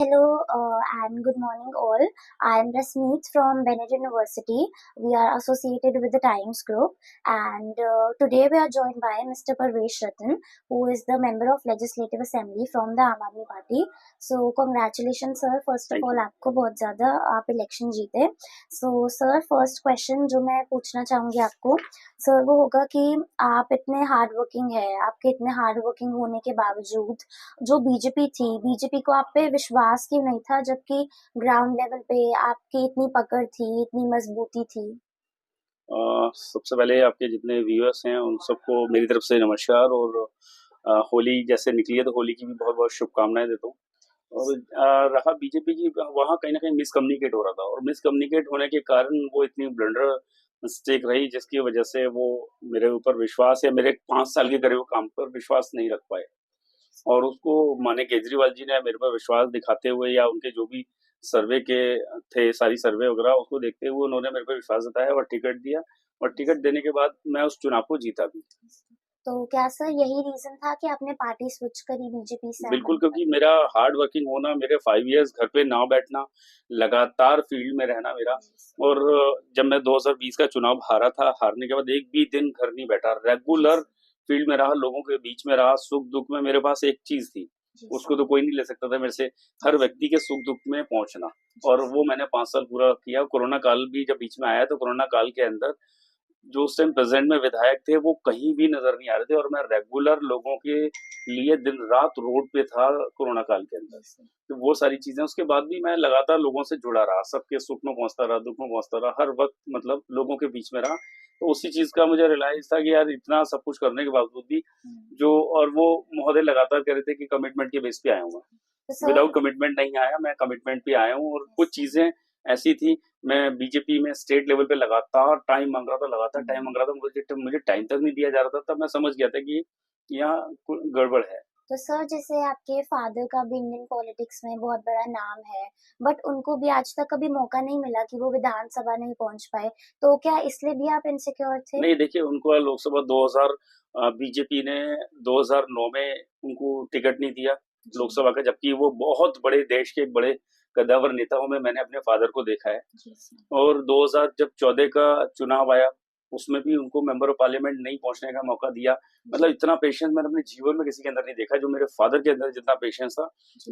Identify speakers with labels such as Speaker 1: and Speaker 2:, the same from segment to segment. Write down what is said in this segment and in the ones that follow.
Speaker 1: Hello and good morning all. I am Rasmeet from Bennett University. We are associated with the Times Group and today we are joined by Mr. Parvesh Ratan, who is the member of Legislative Assembly from the Aam Aadmi Party. So congratulations sir. First of
Speaker 2: thank
Speaker 1: all
Speaker 2: you.
Speaker 1: आपको बहुत ज़्यादा आप election जीते। So sir first question जो मैं पूछना चाहूँगी आपको सर वो होगा कि आप इतने हार्ड वर्किंग है, आपके इतने हार्ड वर्किंग होने के बावजूद जो बीजेपी थी, बीजेपी को आप पे विश्वास क्यों नहीं था जबकि ग्राउंड लेवल पे आपकी इतनी पकड़ थी, इतनी मजबूती थी?
Speaker 2: सबसे पहले आपके जितने व्यूअर्स हैं उन सबको मेरी तरफ से नमस्कार और होली जैसे निकली है तो होली की भी बहुत-बहुत शुभकामनाएँ देता हूँ। और रहा बीजेपी की वहाँ कहीं न कहीं मिसकम्युनिकेट हो रहा था और मिसकम्युनिकेट होने के कारण वो इतनी ब्लंडर मिस्टेक रही जिसकी वजह से वो मेरे ऊपर विश्वास या मेरे 5 साल के करे हुए काम पर विश्वास नहीं रख पाए। और उसको माने केजरीवाल जी ने मेरे पर विश्वास दिखाते हुए या उनके जो भी सर्वे के थे सारी सर्वे वगैरह उसको देखते हुए उन्होंने मेरे पे विश्वास जताया और टिकट दिया और टिकट देने के बाद मैं उस चुनाव को जीता भी।
Speaker 1: तो क्या सर यही रीज़न था कि आपने पार्टी स्विच करी बीजेपी से आम
Speaker 2: बिल्कुल,
Speaker 1: आदमी
Speaker 2: क्योंकि
Speaker 1: पार्टी?
Speaker 2: मेरा हार्ड वर्किंग होना, मेरे 5 इयर्स घर पे ना बैठना, लगातार फील्ड में रहना मेरा और जब मैं 2020 का चुनाव हारा था, हारने के बाद एक भी दिन घर नहीं बैठा, रेगुलर फील्ड में रहा, लोगों के बीच में रहा, सुख-दुःख में मेरे पास एक चीज़ थी, उसको तो कोई नहीं ले सकता था मेरे से, हर व्यक्ति के सुख-दुःख में पहुँचना और वो मैंने 5 साल पूरा किया। कोरोना काल भी जब बीच में आया तो कोरोना काल के अंदर जो उस टाइम प्रेजेंट में विधायक थे वो कहीं भी नजर नहीं आ रहे थे और मैं रेगुलर लोगों के लिए दिन रात रोड पे था कोरोना काल के अंदर। तो वो सारी चीजें उसके बाद भी मैं लगातार लोगों से जुड़ा रहा, सबके सुख में पहुंचता रहा, दुख में पहुंचता रहा, हर वक्त मतलब लोगों के बीच में रहा। तो उसी चीज का मुझे रियलाइज था कि यार इतना सब कुछ करने के बावजूद भी जो और वो महोदय लगातार कह रहे थे कि कमिटमेंट के बेस पे आया हूँ मैं।
Speaker 1: तो सर
Speaker 2: विदाउट कमिटमेंट नहीं आया, मैं कमिटमेंट पे आया हूँ और कुछ चीजें ऐसी थी, मैं बीजेपी में स्टेट लेवल पे लगातार टाइम मांग रहा था, लगातार टाइम मांग रहा था, मुझे टाइम तक नहीं दिया जा रहा था, तब मैं समझ गया था कि यहाँ गड़बड़ है।
Speaker 1: तो सर जैसे आपके फादर का भी इंडियन पॉलिटिक्स में बहुत बड़ा नाम है, बट उनको भी आज तक कभी मौका नहीं मिला कि वो विधानसभा नहीं पहुंच पाए, तो क्या इसलिए भी आप इनसिक्योर थे?
Speaker 2: नहीं देखिए, उनको लोकसभा 2000 बीजेपी ने 2009 में उनको टिकट नहीं दिया लोकसभा का, जबकि वो बहुत बड़े देश के एक बड़े कद्दावर नेताओं में मैंने अपने फादर को देखा है। और 2000 जब 14 का चुनाव आया, उसमें भी उनको मेंबर ऑफ पार्लियामेंट नहीं पहुंचने का मौका दिया। मतलब इतना पेशेंस मैंने अपने जीवन में किसी के अंदर नहीं देखा जो मेरे फादर के अंदर जितना पेशेंस था।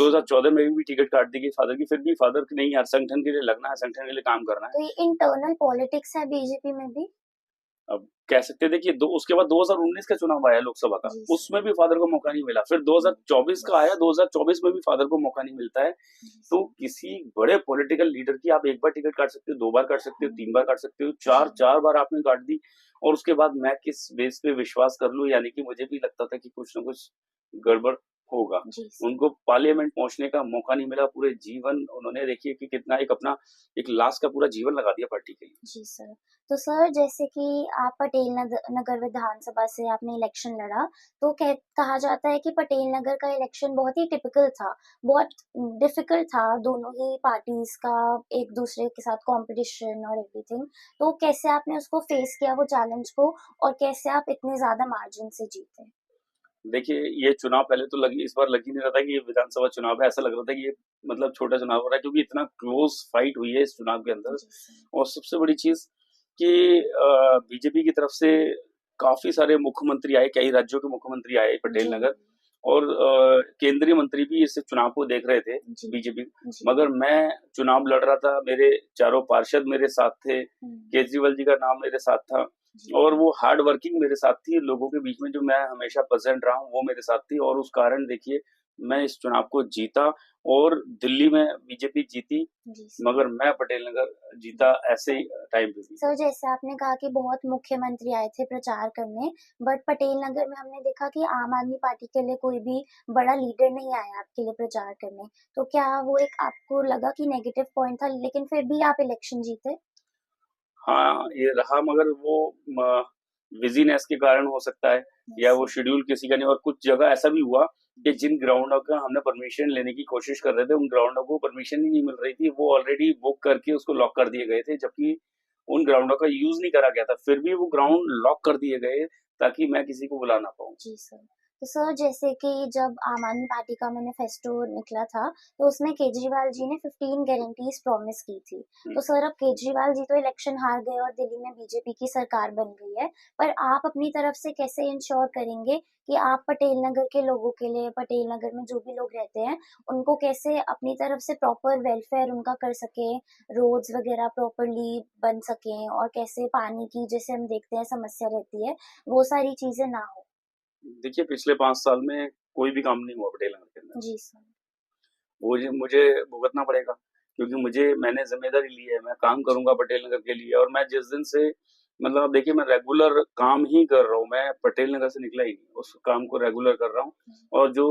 Speaker 2: 2014 में भी टिकट काट दी गई फादर की, फिर भी फादर की नहीं यार संगठन के लिए लगना है, संगठन के लिए काम करना है।
Speaker 1: तो ये इंटरनल पॉलिटिक्स है बीजेपी में भी?
Speaker 2: अब कह सकते हैं देखिए उसके बाद 2019 का चुनाव आया लोकसभा का, उसमें भी फादर को मौका नहीं मिला, फिर 2024 का आया, 2024 में भी फादर को मौका नहीं मिलता है। तो किसी बड़े पॉलिटिकल लीडर की आप एक बार टिकट काट सकते हो, 2 बार काट सकते हो, 3 बार काट सकते हो, 4 बार आपने काट दी और उसके बाद मैं किस बेस पे विश्वास कर लूँ, यानी कि मुझे भी लगता था कि कुछ ना कुछ गड़बड़ होगा। उनको पार्लियामेंट पहुंचने का मौका नहीं मिला, पूरे जीवन उन्होंने देखिए कि कितना एक अपना एक लास्ट का पूरा जीवन लगा दिया पार्टी के लिए।
Speaker 1: जी सर। तो सर जैसे कि आप पटेल नगर विधानसभा से आपने इलेक्शन लड़ा, तो कहा जाता है कि पटेल नगर का इलेक्शन बहुत ही टिपिकल था, बहुत डिफिकल्ट था, दोनों ही पार्टीज का एक दूसरे के साथ कंपटीशन और एवरीथिंग। तो कैसे आपने उसको फेस किया वो चैलेंज को और कैसे आप इतने ज्यादा मार्जिन से जीते?
Speaker 2: देखिए, ये चुनाव पहले तो इस बार लग ही नहीं रहा था कि ये विधानसभा चुनाव है, ऐसा लग रहा था कि ये मतलब छोटा चुनाव हो रहा है क्योंकि इतना क्लोज फाइट हुई है इस चुनाव के अंदर। और सबसे बड़ी चीज़ कि बीजेपी की तरफ से काफ़ी सारे मुख्यमंत्री आए, कई राज्यों के मुख्यमंत्री आए पटेल नगर और केंद्रीय मंत्री भी इस चुनाव को देख रहे थे बीजेपी, मगर मैं चुनाव लड़ रहा था, मेरे चारों पार्षद मेरे साथ थे, केजरीवाल जी का नाम मेरे साथ था और वो हार्ड वर्किंग मेरे साथ थी, लोगों के बीच में जो मैं हमेशा प्रेजेंट रहा हूँ वो मेरे साथ थी और उस कारण देखिए मैं इस चुनाव को जीता और दिल्ली में बीजेपी जीती, मगर मैं पटेल नगर जीता ऐसे ही टाइम पे भी।
Speaker 1: सर जैसे आपने कहा कि बहुत मुख्यमंत्री आए थे प्रचार करने, बट पटेल नगर में हमने देखा कि आम आदमी पार्टी के लिए कोई भी बड़ा लीडर नहीं आया आपके लिए प्रचार करने, तो क्या वो एक आपको लगा कि नेगेटिव पॉइंट था, लेकिन फिर भी आप इलेक्शन जीते?
Speaker 2: हाँ, ये रहा मगर वो बिजीनेस के कारण हो सकता है या वो शेड्यूल किसी का नहीं और कुछ जगह ऐसा भी हुआ कि जिन ग्राउंडों का हमने परमिशन लेने की कोशिश कर रहे थे उन ग्राउंडों को परमिशन ही नहीं मिल रही थी, वो ऑलरेडी बुक करके उसको लॉक कर दिए गए थे, जबकि उन ग्राउंडों का यूज नहीं करा गया था, फिर भी वो ग्राउंड लॉक कर दिए गए ताकि मैं किसी को बुला ना पाऊँ।
Speaker 1: जी सर। तो सर जैसे कि जब आम आदमी पार्टी का मैनिफेस्टो निकला था, तो उसमें केजरीवाल जी ने 15 गारंटीज प्रॉमिस की थी। तो सर अब केजरीवाल जी तो इलेक्शन हार गए और दिल्ली में बीजेपी की सरकार बन गई है, पर आप अपनी तरफ से कैसे इंश्योर करेंगे कि आप पटेल नगर के लोगों के लिए, पटेल नगर में जो भी लोग रहते हैं, उनको कैसे अपनी तरफ से प्रॉपर वेलफेयर उनका कर सकें, रोड्स वगैरह प्रॉपरली बन सकें और कैसे पानी की जैसे हम देखते हैं समस्या रहती है, वो सारी चीज़ें ना हो?
Speaker 2: देखिए पिछले 5 साल में कोई भी काम नहीं हुआ पटेल नगर के अंदर।
Speaker 1: जी सर।
Speaker 2: वो मुझे भुगतना पड़ेगा क्योंकि मैंने ज़िम्मेदारी ली है, मैं काम करूँगा पटेल नगर के लिए और मैं जिस दिन से मतलब अब देखिए मैं रेगुलर काम ही कर रहा हूँ, मैं पटेल नगर से निकला ही नहीं, उस काम को रेगुलर कर रहा हूँ और जो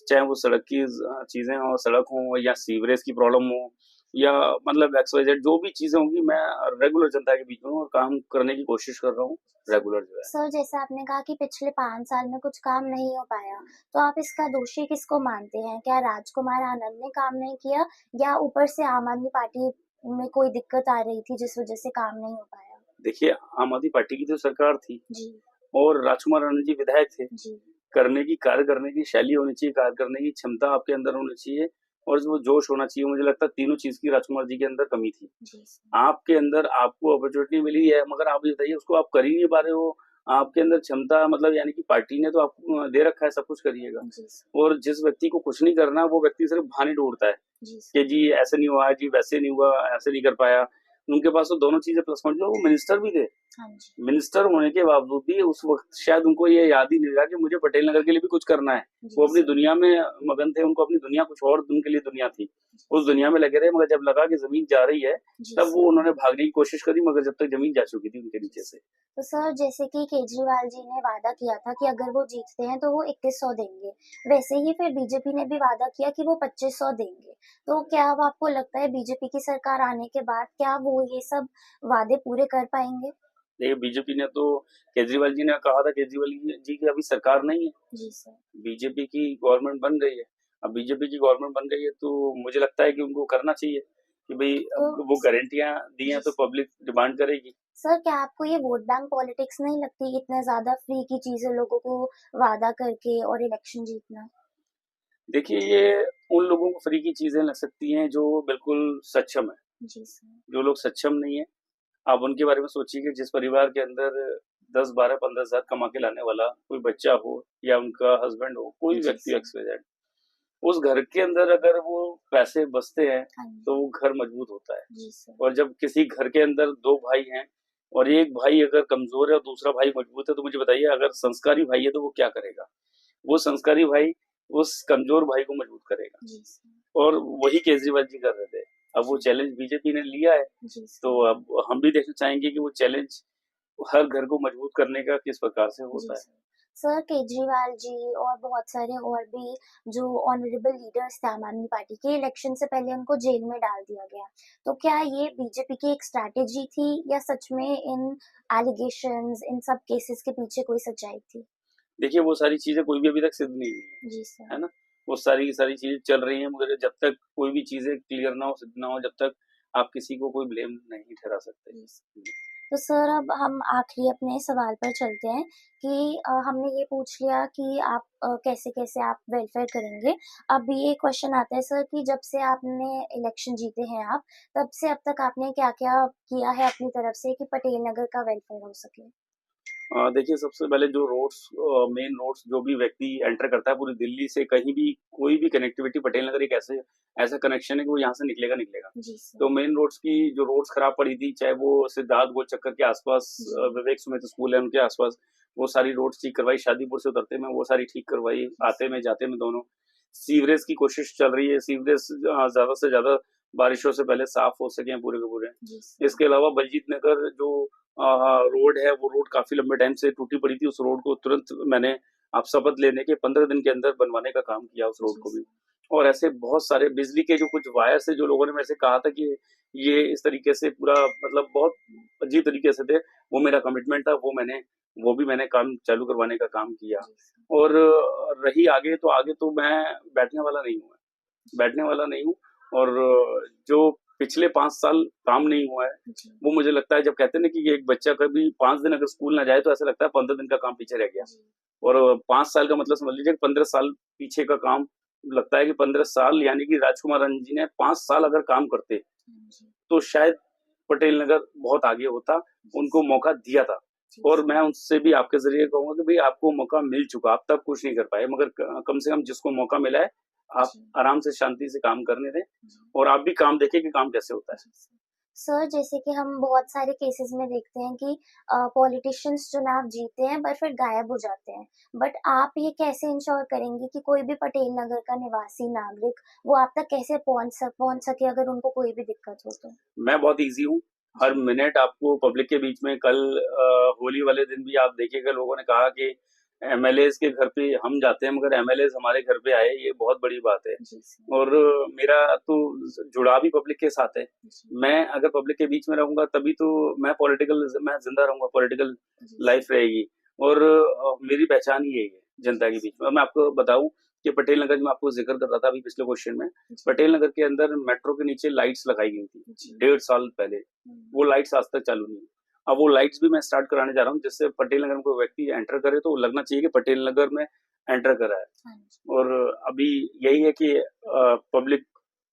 Speaker 2: चाहे वो सड़क की चीज़ें हों, सड़क हो या सीवरेज की प्रॉब्लम हो या मतलब एक्स वाई जेड जो भी चीज़ें होंगी मैं रेगुलर जनता के बीच में हूँ और काम करने की कोशिश कर रहा हूँ, रेगुलर जो है।
Speaker 1: सर जैसा आपने कहा कि पिछले 5 साल में कुछ काम नहीं हो पाया, तो आप इसका दोषी किसको मानते हैं? क्या राजकुमार आनंद ने काम नहीं किया या ऊपर से आम आदमी पार्टी में कोई दिक्कत आ रही थी जिस वजह से काम नहीं हो पाया?
Speaker 2: देखिए आम आदमी पार्टी की तो सरकार थी
Speaker 1: जी,
Speaker 2: और राजकुमार आनंद जी विधायक थे।
Speaker 1: जी,
Speaker 2: कार्य करने की शैली होनी चाहिए, कार्य करने की क्षमता आपके अंदर होनी चाहिए और वो जोश होना चाहिए। मुझे लगता है तीनों चीज़ की राजकुमार जी के अंदर कमी थी।
Speaker 1: जी सर।
Speaker 2: आपके अंदर आपको अपॉर्च्युनिटी मिली है मगर आप ये बताइए उसको आप कर ही नहीं पा रहे हो। आपके अंदर क्षमता मतलब यानी कि पार्टी ने तो आपको दे रखा है सब कुछ करिएगा
Speaker 1: जी सर।
Speaker 2: और जिस व्यक्ति को कुछ नहीं करना वो व्यक्ति सिर्फ बहाने ढूँढता है
Speaker 1: जी सर।
Speaker 2: कि जी ऐसे नहीं हुआ, जी वैसे नहीं हुआ, ऐसे नहीं कर पाया। उनके पास तो दोनों चीज़ें प्लस पॉइंट थे, वो मिनिस्टर भी थे।
Speaker 1: हाँ जी।
Speaker 2: मिनिस्टर होने के बावजूद भी उस वक़्त शायद उनको ये याद ही नहीं रहा कि मुझे पटेल नगर के लिए भी कुछ करना है।
Speaker 1: जी
Speaker 2: वो अपनी
Speaker 1: सर।
Speaker 2: दुनिया में मगन थे, उनको अपनी दुनिया कुछ और उनके लिए दुनिया थी।
Speaker 1: जी
Speaker 2: उस
Speaker 1: सर।
Speaker 2: दुनिया में लगे रहे मगर जब लगा कि ज़मीन जा रही है,
Speaker 1: जी
Speaker 2: तब
Speaker 1: सर।
Speaker 2: वो उन्होंने भागने की कोशिश करी मगर जब तक ज़मीन जा चुकी थी उनके नीचे से।
Speaker 1: तो सर जैसे कि केजरीवाल जी ने वादा किया था कि अगर वो जीतते हैं तो वो 2100 देंगे। वैसे ही फिर बीजेपी ने भी वादा किया कि वो 2500 देंगे। तो क्या अब आपको लगता है बीजेपी की सरकार आने के बाद क्या वो ये सब वादे पूरे कर पाएँगे?
Speaker 2: देखिए बीजेपी ने तो केजरीवाल जी ने कहा था केजरीवाल जी की अभी सरकार नहीं है,
Speaker 1: जी सर।
Speaker 2: बीजेपी की गवर्नमेंट बन गई है। अब बीजेपी की गवर्नमेंट बन गई है तो मुझे लगता है कि उनको करना चाहिए कि भई
Speaker 1: तो
Speaker 2: अब वो गारंटियाँ दी हैं
Speaker 1: जी
Speaker 2: तो
Speaker 1: सर।
Speaker 2: पब्लिक डिमांड करेगी।
Speaker 1: सर क्या आपको ये वोट बैंक पॉलिटिक्स नहीं लगती इतना ज़्यादा फ्री की चीज़ें लोगों को वादा करके और इलेक्शन जीतना?
Speaker 2: देखिए, ये उन लोगों को फ्री की चीज़ें लग सकती हैं जो बिल्कुल सक्षम हैं।
Speaker 1: जी सर।
Speaker 2: जो लोग सक्षम नहीं हैं, आप उनके बारे में सोचिए कि जिस परिवार के अंदर 10, 12, 15,000 कमा के लाने वाला कोई बच्चा हो या उनका हस्बैंड हो, कोई
Speaker 1: जी
Speaker 2: व्यक्ति
Speaker 1: सर।
Speaker 2: एक्स वाई जेड, उस घर के अंदर अगर वो पैसे बचते हैं,
Speaker 1: हाँ जी।
Speaker 2: तो वो घर मजबूत होता है।
Speaker 1: जी सर।
Speaker 2: और जब किसी घर के अंदर 2 भाई हैं और एक भाई अगर कमज़ोर है और दूसरा भाई मजबूत है, तो मुझे बताइए अगर संस्कारी भाई है तो वो क्या करेगा? वो संस्कारी भाई उस कमज़ोर भाई को मजबूत करेगा।
Speaker 1: जी सर।
Speaker 2: और वही केजरीवाल जी कर रहे थे। अब वो
Speaker 1: जी।
Speaker 2: चैलेंज बीजेपी ने लिया है,
Speaker 1: जी
Speaker 2: तो
Speaker 1: सर।
Speaker 2: अब हम भी देखना चाहेंगे कि वो चैलेंज हर घर को मजबूत करने का किस प्रकार से
Speaker 1: जी
Speaker 2: होता है।
Speaker 1: सर। सर केजरीवाल जी और बहुत सारे और भी जो ऑनरेबल लीडर्स थे आम आदमी पार्टी के इलेक्शन से पहले उनको जेल में डाल दिया गया। तो क्या ये बीजेपी की एक स्ट्रैटेजी थी या सच में इन एलिगेशंस इन सब केसेस के पीछे कोई सच्चाई थी?
Speaker 2: देखिए वो सारी चीज़ें कोई भी अभी तक सिद्ध नहीं हुई हैं,
Speaker 1: जी सर।
Speaker 2: है ना? वो सारी की सारी चीज़ें चल रही हैं मगर जब तक कोई भी चीज़ें क्लियर ना हो, सिद्ध ना हो, जब तक आप किसी को कोई ब्लेम नहीं ठहरा सकते।
Speaker 1: जी सर। तो सर अब हम आखिरी अपने सवाल पर चलते हैं कि हमने ये पूछ लिया कि आप कैसे-कैसे आप वेलफेयर करेंगे। अब ये क्वेश्चन आता है सर कि जब से आपने इलेक्शन जीते हैं आप, तब से अब तक आपने क्या-क्या किया है अपनी तरफ से कि पटेल नगर का वेलफेयर हो सके?
Speaker 2: देखिए सबसे पहले जो मेन रोड्स जो भी व्यक्ति एंटर करता है पूरी दिल्ली से कहीं भी कोई भी कनेक्टिविटी पटेल नगर एक ऐसा कनेक्शन है कि वो यहाँ से निकलेगा।
Speaker 1: जी सर।
Speaker 2: तो मेन रोड्स की जो रोड्स खराब पड़ी थी, चाहे वो सिद्धार्थ गोल चक्कर के आसपास
Speaker 1: जी।
Speaker 2: विवेक सुमित स्कूल है उनके आसपास, वो सारी रोड्स ठीक करवाई, शादीपुर से उतरते में वो सारी ठीक करवाई,
Speaker 1: जी
Speaker 2: आते
Speaker 1: सर।
Speaker 2: में जाते में दोनों। सीवरेज की कोशिश चल रही है, सीवरेज ज़्यादा से ज़्यादा बारिशों से पहले साफ हो सकें पूरे के पूरे।
Speaker 1: जी सर।
Speaker 2: इसके अलावा बलजीत नगर जो रोड है, वो रोड काफ़ी लंबे टाइम से टूटी पड़ी थी, उस रोड को तुरंत मैंने आप शपथ लेने के 15 दिन के अंदर बनवाने का काम किया उस रोड
Speaker 1: जी
Speaker 2: को भी।
Speaker 1: सर।
Speaker 2: और ऐसे बहुत सारे बिजली के जो कुछ वायर्स हैं, जो लोगों ने मेरे से कहा था कि ये इस तरीके से पूरा मतलब बहुत अजीब तरीके से थे, वो मेरा कमिटमेंट था, वो भी मैंने काम चालू करवाने का काम किया।
Speaker 1: जी सर।
Speaker 2: और रही आगे तो मैं बैठने वाला नहीं हूँ मैं, बैठने वाला नहीं हूँ और जो पिछले 5 साल काम नहीं हुआ है,
Speaker 1: जी,
Speaker 2: वो मुझे लगता है जब कहते हैं ना कि एक बच्चा कभी 5 दिन अगर स्कूल ना जाए तो ऐसा लगता है 15 दिन का काम पीछे रह गया।
Speaker 1: जी,
Speaker 2: और 5 साल का मतलब समझ लीजिए 15 साल पीछे का काम लगता है कि 15 साल यानी कि राजकुमार रानी जी ने 5 साल अगर काम करते,
Speaker 1: हाँ जी,
Speaker 2: तो शायद पटेल नगर बहुत आगे होता, उनको मौका दिया था।
Speaker 1: जी,
Speaker 2: और मैं उनसे भी आपके ज़रिए कहूँगा कि भई आपको मौका मिल चुका, आप तब कुछ नहीं कर पाए मगर क कम से कम जिसको मौका मिला है, आप
Speaker 1: जी,
Speaker 2: आराम से शांति से काम करने दें
Speaker 1: जी,
Speaker 2: और आप भी काम देखें कि काम कैसे होता है।
Speaker 1: जी, सर। सर, जैसे कि हम बहुत सारे केसेज़ में देखते हैं कि पॉलिटिशियंस चुनाव जीतते हैं पर फिर गायब हो जाते हैं। बट आप ये कैसे इंश्योर करेंगी कि कोई भी पटेल नगर का निवासी नागरिक वो आप तक कैसे पहुँच सके अगर उनको कोई भी दिक्कत हो तो?
Speaker 2: मैं बहुत ईज़ी हूँ, हर
Speaker 1: जी,
Speaker 2: मिनट आपको पब्लिक के बीच में कल होली वाले दिन भी आप देखिएगा लोगों ने कहा कि एमएलएज़ के घर पे हम जाते हैं मगर एमएलएज़ हमारे घर पे आए, ये बहुत बड़ी बात है।
Speaker 1: जी, सर।
Speaker 2: और मेरा तो जुड़ाव ही पब्लिक के साथ है।
Speaker 1: जी,
Speaker 2: मैं अगर पब्लिक के बीच में रहूँगा तभी तो मैं ज़िंदा रहूँगा, पॉलिटिकल
Speaker 1: जी,
Speaker 2: लाइफ़ रहेगी और मेरी पहचान ही यही है जनता के बीच में। और मैं आपको बताऊँ कि पटेल नगर में आपको ज़िक्र कर रहा था अभी पिछले क्वेश्चन में,
Speaker 1: जी,
Speaker 2: पटेल नगर के अंदर मेट्रो के नीचे लाइट्स लगाई गई थी,
Speaker 1: जी,
Speaker 2: 1.5 साल पहले।
Speaker 1: हुँ,
Speaker 2: वो लाइट्स आज तक चालू नहीं हुई। अब वो लाइट्स भी मैं स्टार्ट कराने जा रहा हूँ जिससे पटेल नगर में कोई व्यक्ति एंटर करे तो लगना चाहिए कि पटेल नगर में एंटर करा है।
Speaker 1: हाँ जी,
Speaker 2: और अभी यही है कि पब्लिक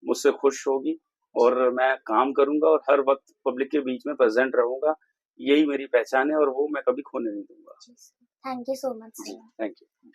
Speaker 2: मुझसे खुश होगी और मैं काम करूँगा और हर वक़्त पब्लिक के बीच में प्रेज़ेंट रहूँगा। यही मेरी पहचान है और वो मैं कभी खोने नहीं दूँगा।
Speaker 1: जी, sir. Thank you so much
Speaker 2: जी,
Speaker 1: सर।
Speaker 2: Thank you.